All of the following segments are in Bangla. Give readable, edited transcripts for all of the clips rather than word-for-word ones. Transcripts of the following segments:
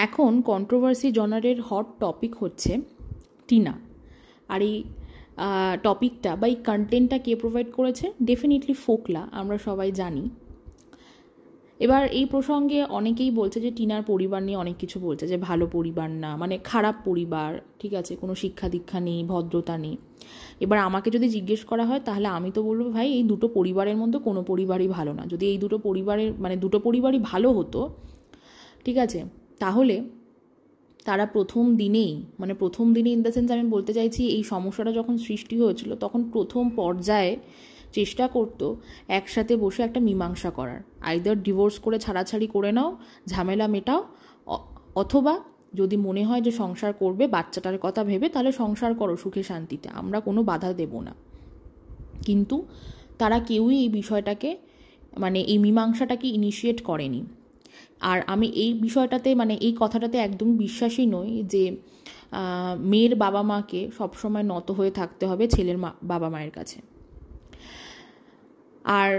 এখন কন্ট্রোভার্সি জনারের হট টপিক হচ্ছে টিনা। আর এই টপিকটা বা এই কন্টেন্টটা কে প্রোভাইড করেছে? ডেফিনেটলি ফোকলা, আমরা সবাই জানি। এবার এই প্রসঙ্গে অনেকেই বলছে যে টিনার পরিবার নিয়ে অনেক কিছু বলছে, যে ভালো পরিবার না, মানে খারাপ পরিবার, ঠিক আছে, কোনো শিক্ষা দীক্ষা নেই, ভদ্রতা নেই। এবার আমাকে যদি জিজ্ঞেস করা হয় তাহলে আমি তো বলবো, ভাই এই দুটো পরিবারের মধ্যে কোনো পরিবারই ভালো না। যদি এই দুটো পরিবারের মানে দুটো পরিবারই ভালো হতো, ঠিক আছে, তাহলে তারা প্রথম দিনেই ইন দ্য সেন্স আমি বলতে চাইছি, এই সমস্যাটা যখন সৃষ্টি হয়েছিল তখন প্রথম পর্যায়ে চেষ্টা করতো একসাথে বসে একটা মীমাংসা করার। আইদার ডিভোর্স করে ছাড়াছাড়ি করে নাও, ঝামেলা মেটাও, অথবা যদি মনে হয় যে সংসার করবে বাচ্চাটার কথা ভেবে, তাহলে সংসার করো সুখে শান্তিতে, আমরা কোনো বাধা দেব না। কিন্তু তারা কেউই এই বিষয়টাকে মানে এই মীমাংসাটাকে ইনিশিয়েট করেনি। আর আমি এই বিষয়টাতে মানে এই কথাটাতে একদম বিশ্বাসী নই যে মেয়ের বাবা মাকে সবসময় নত হয়ে থাকতে হবে ছেলের বাবা মায়ের কাছে। আর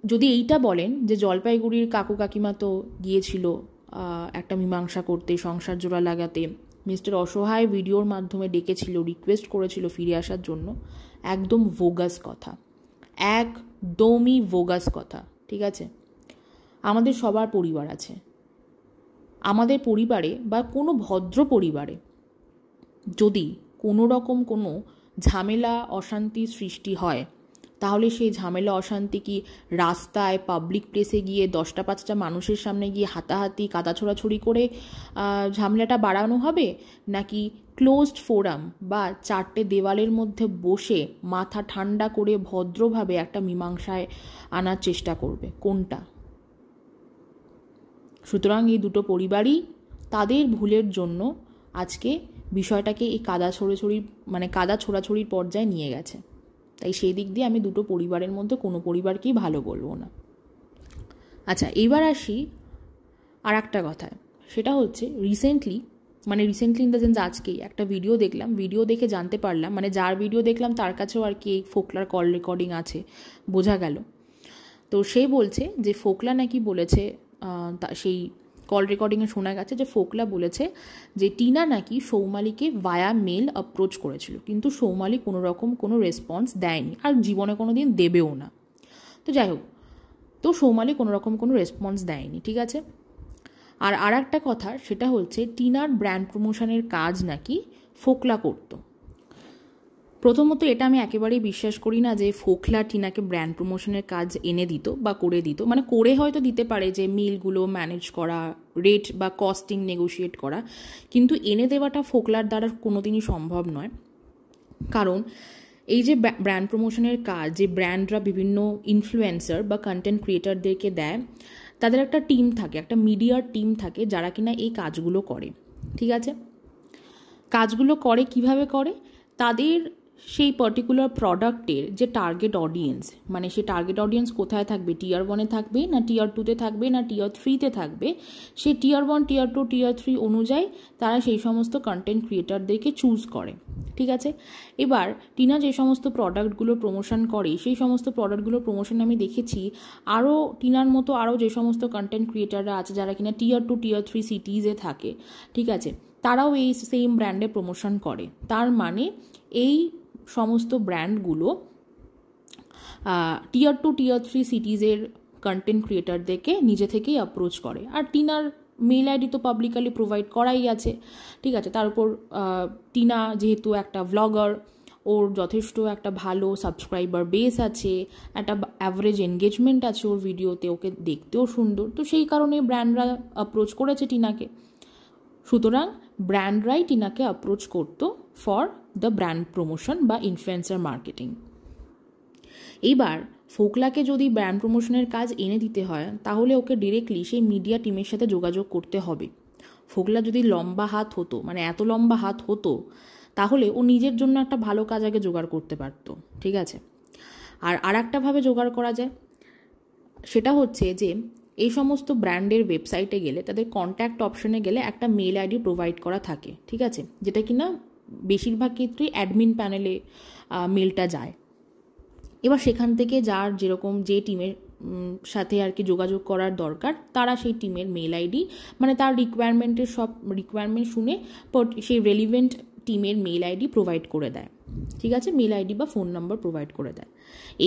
যদি এইটা বলেন যে জলপাইগুড়ির কাকু কাকিমা তো গিয়েছিল একটা মীমাংসা করতে, সংসার জোড়া লাগাতে, মিস্টার অসহায় ভিডিওর মাধ্যমে ডেকেছিল, রিকোয়েস্ট করেছিল ফিরে আসার জন্য, একদম ভোগাস কথা, একদমই ভোগাস কথা, ঠিক আছে। আমাদের সবার পরিবার আছে, আমাদের পরিবারে বা কোনো ভদ্র পরিবারে যদি কোনো রকম কোনো ঝামেলা অশান্তি সৃষ্টি হয়, তাহলে সেই ঝামেলা অশান্তি কি রাস্তায় পাবলিক প্লেসে গিয়ে 10টা-5টা মানুষের সামনে গিয়ে হাতাহাতি কাদা ছোড়াছুড়ি করে ঝামেলাটা বাড়ানো হবে, নাকি ক্লোজড ফোরাম বা 4টে দেওয়ালের মধ্যে বসে মাথা ঠান্ডা করে ভদ্রভাবে একটা মীমাংসায় আনার চেষ্টা করবে? কোনটা? সুতরাং এই দুটো পরিবারই তাদের ভুলের জন্য আজকে বিষয়টাকে এই কাদা ছোড়াছড়ির পর্যায়ে নিয়ে গেছে। তাই সেই দিক দিয়ে আমি দুটো পরিবারের মধ্যে কোনো পরিবারকেই ভালো বলবো না। আচ্ছা, এবার আসি আর একটা কথায়, সেটা হচ্ছে রিসেন্টলি ইন দ্য সেন্স আজকেই একটা ভিডিও দেখলাম, ভিডিও দেখে জানতে পারলাম, মানে যার ভিডিও দেখলাম তার কাছেও আর কি ফোকলার কল রেকর্ডিং আছে, বোঝা গেল। তো সে বলছে যে ফোকলা নাকি বলেছে, সেই কল রেকর্ডিংয়ে শোনা গেছে যে ফোকলা বলেছে যে টিনা নাকি সৌমালিকে ভায়া মেল অ্যাপ্রোচ করেছিল, কিন্তু সৌমালি কোনো রকম কোনো রেসপন্স দেয়নি, আর জীবনে কোনো দিন দেবেও না। তো যাই হোক, তো সৌমালি কোনো রকম কোনো রেসপন্স দেয়নি, ঠিক আছে। আর একটা কথা, সেটা হচ্ছে টিনার ব্র্যান্ড প্রমোশনের কাজ নাকি ফোকলা করতো। প্রথমত এটা আমি একেবারেই বিশ্বাস করি না যে ফোকলা টিনাকে ব্র্যান্ড প্রমোশনের কাজ এনে দিত বা করে দিত, মানে করে হয়তো দিতে পারে যে মিলগুলো ম্যানেজ করা, রেট বা কস্টিং নেগোশিয়েট করা, কিন্তু এনে দেওয়াটা ফোকলার দ্বারা কোনোদিনই সম্ভব নয়। কারণ এই যে ব্র্যান্ড প্রমোশনের কাজ যে ব্র্যান্ডরা বিভিন্ন ইনফ্লুয়েন্সার বা কন্টেন্ট ক্রিয়েটারদেরকে দেয়, তাদের একটা টিম থাকে, একটা মিডিয়ার টিম থাকে যারা কিনা এই কাজগুলো করে, ঠিক আছে। কাজগুলো করে কিভাবে করে? তাদের সেই পার্টিকুলার প্রোডাক্টের যে টার্গেট অডিয়েন্স, মানে সেই টার্গেট অডিয়েন্স কোথায় থাকবে, টিয়ার 1-এ থাকবে না টিয়ার 2-তে থাকবে না টিয়ার 3-তে থাকবে, সেই টিয়ার 1, টিয়ার 2, টিয়ার 3 অনুযায়ী তারা সেই সমস্ত কন্টেন্ট ক্রিয়েটারদেরকে চুজ করে, ঠিক আছে। এবার টিনা যে সমস্ত প্রোডাক্টগুলো প্রমোশন করে, সেই সমস্ত প্রোডাক্টগুলোর প্রমোশন আমি দেখেছি আরও টিনার মতো আরও যে সমস্ত কন্টেন্ট ক্রিয়েটাররা আছে যারা কিনা টিয়ার 2, টিয়ার 3 সিটিজে থাকে, ঠিক আছে, তারাও এই সেম ব্র্যান্ডে প্রমোশন করে। তার মানে এই সমস্ত ব্র্যান্ডগুলো টিয়ার 2, টিয়ার 3 সিটিজের কন্টেন্ট ক্রিয়েটারদেরকে নিজে থেকেই অ্যাপ্রোচ করে। আর টিনার মেল আইডি তো পাবলিকালি প্রোভাইড করাই আছে, ঠিক আছে। তার উপর টিনা যেহেতু একটা ভ্লগার, ওর যথেষ্ট একটা ভালো সাবস্ক্রাইবার বেস আছে, একটা অ্যাভারেজ এনগেজমেন্ট আছে ওর ভিডিওতে, ওকে দেখতেও সুন্দর, তো সেই কারণে ব্র্যান্ডরা অ্যাপ্রোচ করেছে টিনাকে। সুতরাং ব্র্যান্ডরাই টিনাকে অ্যাপ্রোচ করতো ফর দ্য ব্র্যান্ড প্রমোশন বা ইনফ্লুয়েন্সার মার্কেটিং। এইবার ফোকলাকে যদি ব্র্যান্ড প্রমোশনের কাজ এনে দিতে হয়, তাহলে ওকে ডিরেক্টলি সেই মিডিয়া টিমের সাথে যোগাযোগ করতে হবে। ফোকলা যদি লম্বা হাত হতো, মানে এত লম্বা হাত হতো, তাহলে ও নিজের জন্য একটা ভালো কাজ আগে জোগাড় করতে পারতো, ঠিক আছে। আর একটাভাবে জোগাড় করা যায়, সেটা হচ্ছে যে এই সমস্ত ব্র্যান্ডের ওয়েবসাইটে গেলে, তাদের কন্ট্যাক্ট অপশনে গেলে একটা মেল আইডি প্রোভাইড করা থাকে, ঠিক আছে, যেটা কিনা বেশিরভাগ ক্ষেত্রেই অ্যাডমিন প্যানেলে মেলটা যায়। এবার সেখান থেকে যার যেরকম যে টিমের সাথে আর কি যোগাযোগ করার দরকার, তারা সেই টিমের মেল আইডি মানে তার রিকোয়ারমেন্টের সব রিকোয়ারমেন্ট শুনে সেই রেলিভেন্ট টিমের মেল আইডি প্রোভাইড করে দেয়, ঠিক আছে, মেল আইডি বা ফোন নাম্বার প্রোভাইড করে দেয়।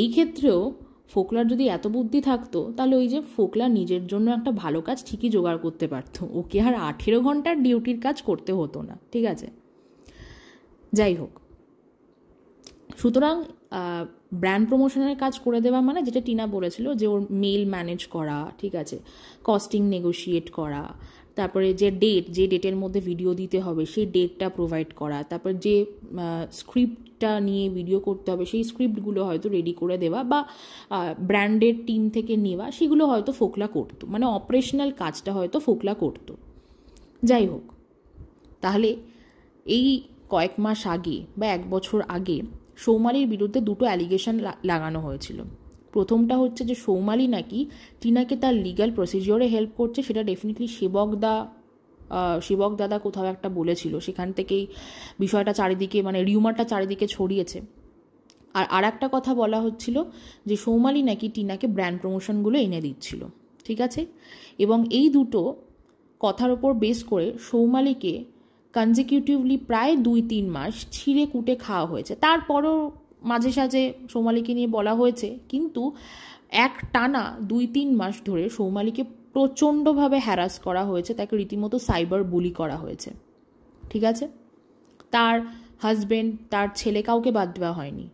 এই ক্ষেত্রেও ফোকলার যদি এত বুদ্ধি থাকতো তাহলে ওই যে ফোকলা নিজের জন্য একটা ভালো কাজ ঠিকই জোগাড় করতে পারতো, ওকে আর 18 ঘন্টার ডিউটির কাজ করতে হতো না, ঠিক আছে। যাই হোক, সুতরাং ব্র্যান্ড প্রমোশনের কাজ করে দেওয়া মানে যেটা টিনা বলেছিল যে ওর মেল ম্যানেজ করা, ঠিক আছে, কস্টিং নেগোশিয়েট করা, তারপরে যে ডেটের মধ্যে ভিডিও দিতে হবে সেই ডেটটা প্রোভাইড করা, তারপর যে স্ক্রিপ্টটা নিয়ে ভিডিও করতে হবে সেই স্ক্রিপ্টগুলো হয়তো রেডি করে দেওয়া বা ব্র্যান্ডের টিম থেকে নেওয়া, সেগুলো হয়তো ফোকলা করতো, মানে অপারেশনাল কাজটা হয়তো ফোকলা করতো। যাই হোক, তাহলে এই কয়েক মাস আগে বা 1 বছর আগে সৌমালির বিরুদ্ধে দুটো অ্যালিগেশন লাগানো হয়েছিল। প্রথমটা হচ্ছে যে সৌমালি নাকি টিনাকে তার লিগ্যাল প্রসিজিওরে হেল্প করছে, সেটা ডেফিনেটলি সেবক দাদা কোথাও একটা বলেছিল, সেখান থেকেই বিষয়টা চারিদিকে মানে রিউমারটা চারিদিকে ছড়িয়েছে। আর একটা কথা বলা হচ্ছিল যে সৌমালি নাকি টিনাকে ব্র্যান্ড প্রমোশনগুলো এনে দিচ্ছিল, ঠিক আছে। এবং এই দুটো কথার ওপর বেস করে সৌমালিকে কনজিকিউটিভলি প্রায় 2-3 মাস ছিঁড়ে কুটে খাওয়া হয়েছে। তারপরও মাঝে সাঝে সৌমালিকে নিয়ে বলা হয়েছে, কিন্তু এক টানা 2-3 মাস ধরে সৌমালিকে প্রচণ্ডভাবে হ্যারাস করা হয়েছে, তাকে রীতিমতো সাইবার বুলি করা হয়েছে, ঠিক আছে। তার হাজব্যান্ড, তার ছেলে, কাউকে বাদ দেওয়া হয়নি।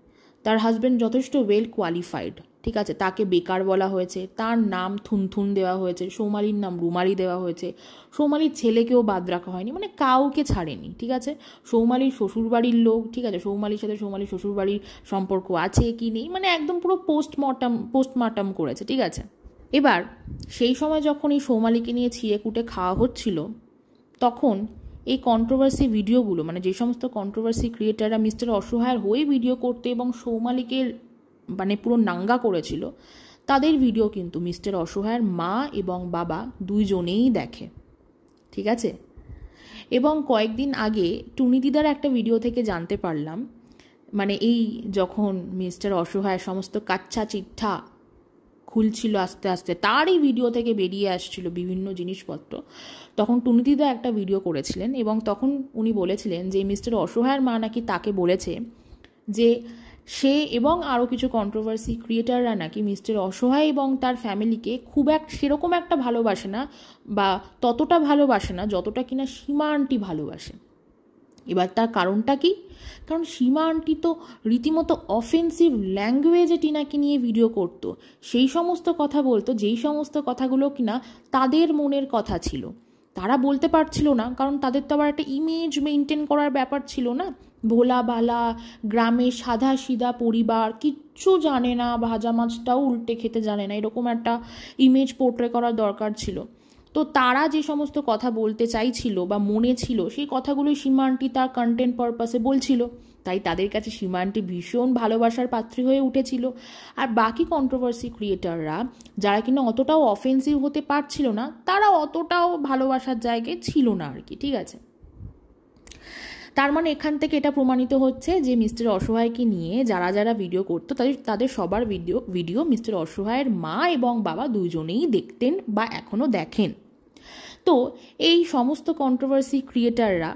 তার হাজব্যান্ড যথেষ্ট ওয়েল কোয়ালিফাইড, ঠিক আছে, তাকে বেকার বলা হয়েছে, তার নাম থুনথুন দেওয়া হয়েছে, সৌমালির নাম রুমালি দেওয়া হয়েছে, সৌমালির ছেলেকেও বাদ রাখা হয়নি, মানে কাউকে ছাড়েনি, ঠিক আছে। সৌমালির শ্বশুরবাড়ির লোক, ঠিক আছে, সৌমালির সাথে সৌমালির শ্বশুরবাড়ির সম্পর্ক আছে কি নেই, মানে একদম পুরো পোস্টমর্টম করেছে, ঠিক আছে। এবার সেই সময় যখন এই সৌমালিকে নিয়ে ছিঁড়ে কুটে খাওয়া হচ্ছিল, তখন এই কন্ট্রোভার্সি ভিডিওগুলো মানে যে সমস্ত কন্ট্রোভার্সি ক্রিয়েটাররা মিস্টার অসহায়ের হয়ে ভিডিও করতে এবং সৌমালিকে মানে পুরো নাঙ্গা করেছিল, তাদের ভিডিও কিন্তু মিস্টার অসহায়ের মা এবং বাবা দুইজনেই দেখে, ঠিক আছে। এবং কয়েকদিন আগে টুনি দিদার একটা ভিডিও থেকে জানতে পারলাম, মানে এই যখন মিস্টার অসহায় সমস্ত কাচ্চা চিঠা খুলছিল আস্তে আস্তে, তারই ভিডিও থেকে বেরিয়ে আসছিল বিভিন্ন জিনিসপত্র, তখন টুনি দিদা একটা ভিডিও করেছিলেন এবং তখন উনি বলেছিলেন যে মিস্টার অসহায়ের মা নাকি তাকে বলেছে যে সে এবং আরও কিছু কন্ট্রোভার্সি ক্রিয়েটাররা নাকি মিস্টার অসহায় এবং তার ফ্যামিলিকে খুব সেরকম একটা ভালোবাসে না বা ততটা ভালোবাসে না যতটা কিনা সীমা আন্টি ভালোবাসে। এবার তার কারণটা কি? কারণ সীমা আন্টি তো রীতিমতো অফেন্সিভ ল্যাঙ্গুয়েজে টিনাকে নিয়ে ভিডিও করতো, সেই সমস্ত কথা বলতো যেই সমস্ত কথাগুলো কিনা তাদের মনের কথা ছিল, তারা বলতে পারছিল না, কারণ তাদের তো আবার একটা ইমেজ মেনটেন করার ব্যাপার ছিল না। ভোলা বালা গ্রামে সাদা সিধা পরিবার, কিচ্ছু জানে না, ভাজা মাছটাও উল্টে খেতে জানে না, এরকম একটা ইমেজ পোর্ট্রে করার দরকার ছিল। তো তারা যে সমস্ত কথা বলতে চাইছিল বা মনে ছিল সেই কথাগুলোই সীমা আন্টি তার কন্টেন্ট পারপাসে বলছিল, তাই তাদের কাছে সীমা আন্টি ভীষণ ভালোবাসার পাত্রী হয়ে উঠেছিল। আর বাকি কন্ট্রোভার্সি ক্রিয়েটাররা যারা কিনা অতটাও অফেন্সিভ হতে পারছিল না, তারা অতটাও ভালোবাসার জায়গায় ছিল না আর কি, ঠিক আছে। তার মানে এখান থেকে এটা প্রমাণিত হচ্ছে যে মিস্টার অসহায়কে নিয়ে যারা যারা ভিডিও করতো তাদের সবার ভিডিও মিস্টার অসহায়ের মা এবং বাবা দুইজনেই দেখতেন বা এখনও দেখেন। তো এই সমস্ত কন্ট্রোভার্সি ক্রিয়েটাররা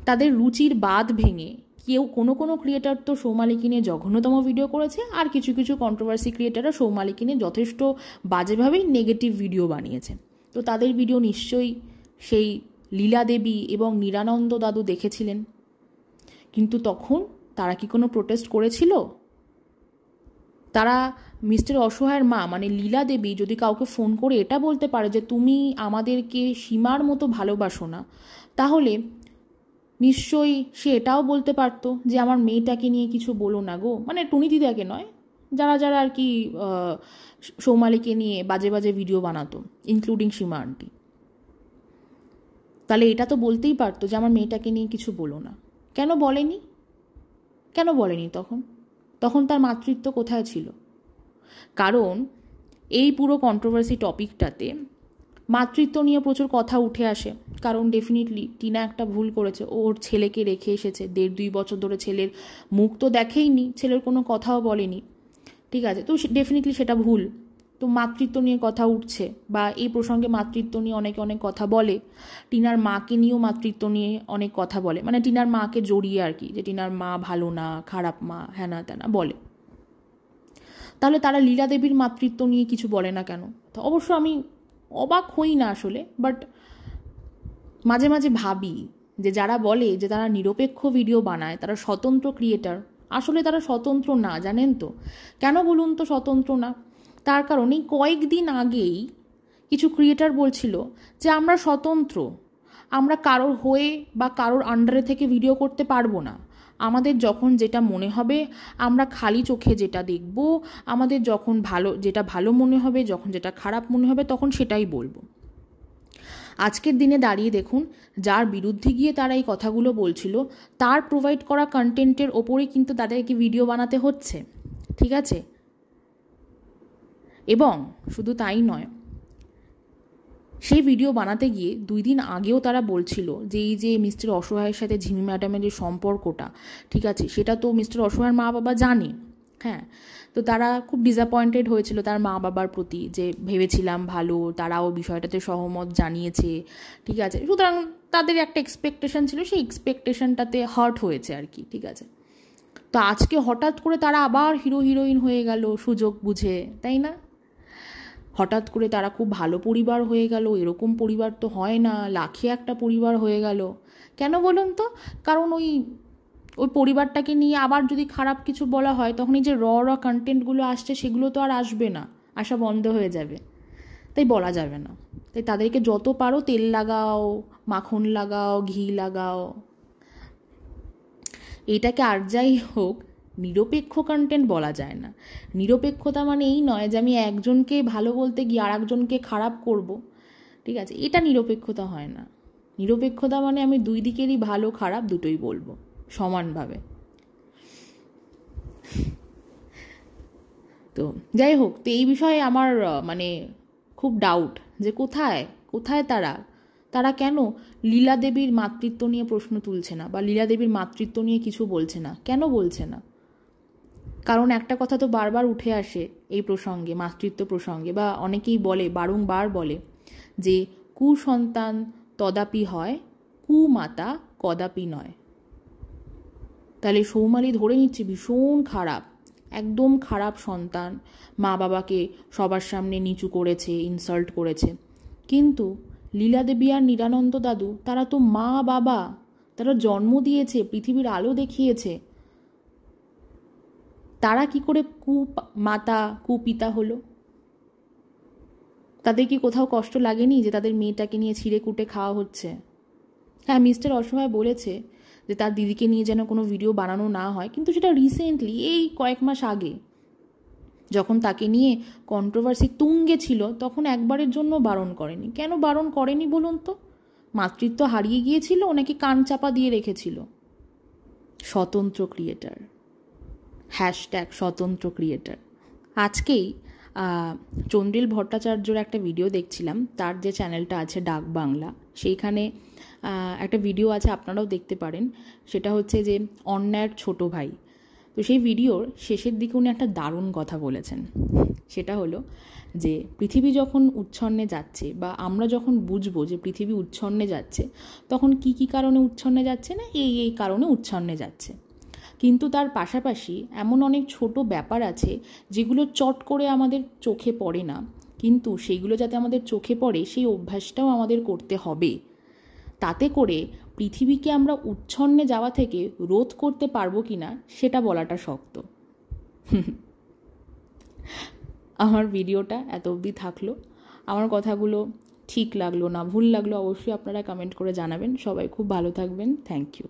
তাদের রুচির বাঁধ ভেঙে কোনো ক্রিয়েটার তো সৌমালিকে নিয়ে জঘন্যতম ভিডিও করেছে, আর কিছু কিছু কন্ট্রোভার্সি ক্রিয়েটাররা সৌমালিকে নিয়ে যথেষ্ট বাজেভাবেই নেগেটিভ ভিডিও বানিয়েছে। তো তাদের ভিডিও নিশ্চয়ই সেই লীলা দেবী এবং নিরানন্দ দাদু দেখেছিলেন, কিন্তু তখন তারা কি কোনো প্রোটেস্ট করেছিল? তারা মিস্টার অসহায়ের মা মানে লীলা দেবী যদি কাউকে ফোন করে এটা বলতে পারে যে তুমি আমাদেরকে সীমার মতো ভালোবাসো না, তাহলে নিশ্চয়ই সে এটাও বলতে পারতো যে আমার মেয়েটাকে নিয়ে কিছু বলো না গো, মানে টুনি দিদাকে নয়, যারা যারা আর কি সৌমালিকে নিয়ে বাজে বাজে ভিডিও বানাতো ইনক্লুডিং সীমা আন্টি। তাহলে এটা তো বলতেই পারতো যে আমার মেয়েটাকে নিয়ে কিছু বলো না। কেন বলেনি তখন তার মাতৃত্ব কোথায় ছিল? কারণ এই পুরো কন্ট্রোভার্সি টপিকটাতে মাতৃত্ব নিয়ে প্রচুর কথা উঠে আসে, কারণ ডেফিনেটলি টিনা একটা ভুল করেছে, ওর ছেলেকে রেখে এসেছে 1.5-2 বছর ধরে, ছেলের মুখ তো দেখেইনি, ছেলের কোনো কথাও বলেনি, ঠিক আছে, তো ডেফিনেটলি সেটা ভুল। তো মাতৃত্ব নিয়ে কথা উঠছে বা এই প্রসঙ্গে মাতৃত্ব নিয়ে অনেকে অনেক কথা বলে, টিনার মাকে নিয়েও মাতৃত্ব নিয়ে অনেক কথা বলে, মানে টিনার মাকে জড়িয়ে আর কি, যে টিনার মা ভালো না, খারাপ মা, হ্যানা ত্যানা বলে। তাহলে তারা লীলা দেবীর মাতৃত্ব নিয়ে কিছু বলে না কেন? তো অবশ্য আমি অবাক হই না আসলে, বাট মাঝে মাঝে ভাবি যে যারা বলে যে তারা নিরপেক্ষ ভিডিও বানায়, তারা স্বতন্ত্র ক্রিয়েটার, আসলে তারা স্বতন্ত্র না, জানেন তো? কেন বলুন তো স্বতন্ত্র না? তার কারণ এই কয়েকদিন আগেই কিছু ক্রিয়েটার বলছিল যে আমরা স্বতন্ত্র, আমরা কারোর হয়ে বা কারোর আন্ডারে থেকে ভিডিও করতে পারবো না, আমাদের যখন যেটা মনে হবে, আমরা খালি চোখে যেটা দেখব, আমাদের যখন যেটা ভালো মনে হবে, যখন যেটা খারাপ মনে হবে, তখন সেটাই বলবো। আজকের দিনে দাঁড়িয়ে দেখুন, যার বিরুদ্ধে গিয়ে তারা এই কথাগুলো বলছিল, তার প্রোভাইড করা কন্টেন্টের ওপরেই কিন্তু তাদেরকে ভিডিও বানাতে হচ্ছে, ঠিক আছে? এবং শুধু তাই নয়, সেই ভিডিও বানাতে গিয়ে 2 দিন আগেও তারা বলছিল যে এই যে মিস্টার অসহায়ের সাথে ঝিমি ম্যাডামের যে সম্পর্কটা, ঠিক আছে, সেটা তো মিস্টার অসহায়ের মা বাবা জানে। হ্যাঁ, তো তারা খুব ডিসঅ্যাপয়েন্টেড হয়েছিল তার মা বাবার প্রতি, যে ভেবেছিলাম ভালো, তারাও বিষয়টাতে সহমত জানিয়েছে, ঠিক আছে, সুতরাং তাদের একটা এক্সপেকটেশন ছিল, সেই এক্সপেকটেশনটাতে হার্ট হয়েছে আর কি, ঠিক আছে। তো আজকে হঠাৎ করে তারা আবার হিরো হিরোইন হয়ে গেল সুযোগ বুঝে, তাই না? হঠাৎ করে তারা খুব ভালো পরিবার হয়ে গেল, এরকম পরিবার তো হয় না, লাখে একটা পরিবার হয়ে গেল। কেন বলুন তো? কারণ ওই পরিবারটাকে নিয়ে আবার যদি খারাপ কিছু বলা হয়, তখন এই যে র কন্টেন্টগুলো আসছে সেগুলো তো আর আসবে না, আসা বন্ধ হয়ে যাবে, তাই বলা যাবে না। তাই তাদেরকে যত পারো তেল লাগাও, মাখন লাগাও, ঘি লাগাও। এটাকে আর যাই হোক নিরপেক্ষ কন্টেন্ট বলা যায় না। নিরপেক্ষতা মানে এই নয় যে আমি একজনকে ভালো বলতে গিয়ে আর একজনকে খারাপ করব, ঠিক আছে, এটা নিরপেক্ষতা হয় না। নিরপেক্ষতা মানে আমি 2 দিকেরই ভালো খারাপ দুটোই বলবো সমানভাবে। তো যাই হোক, তো এই বিষয়ে আমার মানে খুব ডাউট যে কোথায় কোথায় তারা কেন লীলা দেবীর মাতৃত্ব নিয়ে প্রশ্ন তুলছে না, বা লীলা দেবীর মাতৃত্ব নিয়ে কিছু বলছে না, কেন বলছে না? কারণ একটা কথা তো বারবার উঠে আসে এই প্রসঙ্গে, মাতৃত্ব প্রসঙ্গে, বা অনেকেই বলে, বারংবার বলে যে কুসন্তান তদাপি হয়, কুমাতা কদাপি নয়। তাহলে সৌমালি ধরে নিচ্ছে ভীষণ খারাপ, একদম খারাপ সন্তান, মা বাবাকে সবার সামনে নিচু করেছে, ইনসাল্ট করেছে। কিন্তু লীলা দেবী আর নিরানন্দ দাদু, তারা তো মা বাবা, তারা জন্ম দিয়েছে, পৃথিবীর আলো দেখিয়েছে। তারা কি করে কুমাতা কুপিতা হলো? তাদের কি কোথাও কষ্ট লাগেনি যে তাদের মেয়েটাকে নিয়ে ছিঁড়ে কুটে খাওয়া হচ্ছে? হ্যাঁ, মিস্টার অসহায় বলেছে যে তার দিদিকে নিয়ে যেন কোনো ভিডিও বানানো না হয়, কিন্তু সেটা রিসেন্টলি, এই কয়েক মাস আগে, যখন তাকে নিয়ে কন্ট্রোভার্সি তুঙ্গে ছিল, তখন একবারের জন্য বারণ করেনি। কেন বারণ করেনি বলুন তো? মাতৃত্ব হারিয়ে গিয়েছিল নাকি কান চাপা দিয়ে রেখেছিল? স্বতন্ত্র ক্রিয়েটার, হ্যাশট্যাগ স্বতন্ত্র ক্রিয়েটার। আজকেই চন্দ্রিল ভট্টাচার্যর একটা ভিডিও দেখছিলাম, তার যে চ্যানেলটা আছে ডাক বাংলা, সেইখানে একটা ভিডিও আছে, আপনারাও দেখতে পারেন। সেটা হচ্ছে যে অন্যায়ের ছোট ভাই। তো সেই ভিডিওর শেষের দিকে উনি একটা দারুণ কথা বলেছেন। সেটা হলো যে পৃথিবী যখন উচ্ছন্নে যাচ্ছে, বা আমরা যখন বুঝবো যে পৃথিবী উচ্ছন্নে যাচ্ছে, তখন কি কি কারণে উচ্ছন্নে যাচ্ছে না, এই কারণে উচ্ছন্নে যাচ্ছে। কিন্তু তার পাশাপাশি এমন অনেক ছোট ব্যাপার আছে যেগুলো চট করে আমাদের চোখে পড়ে না, কিন্তু সেইগুলো যাতে আমাদের চোখে পড়ে সেই অভ্যাসটাও আমাদের করতে হবে। তাতে করে পৃথিবীকে আমরা উচ্ছন্নে যাওয়া থেকে রোধ করতে পারবো কি না সেটা বলাটা শক্ত। আমার ভিডিওটা এত অবধি থাকলো। আমার কথাগুলো ঠিক লাগলো না ভুল লাগলো অবশ্যই আপনারা কমেন্ট করে জানাবেন। সবাই খুব ভালো থাকবেন। Thank you.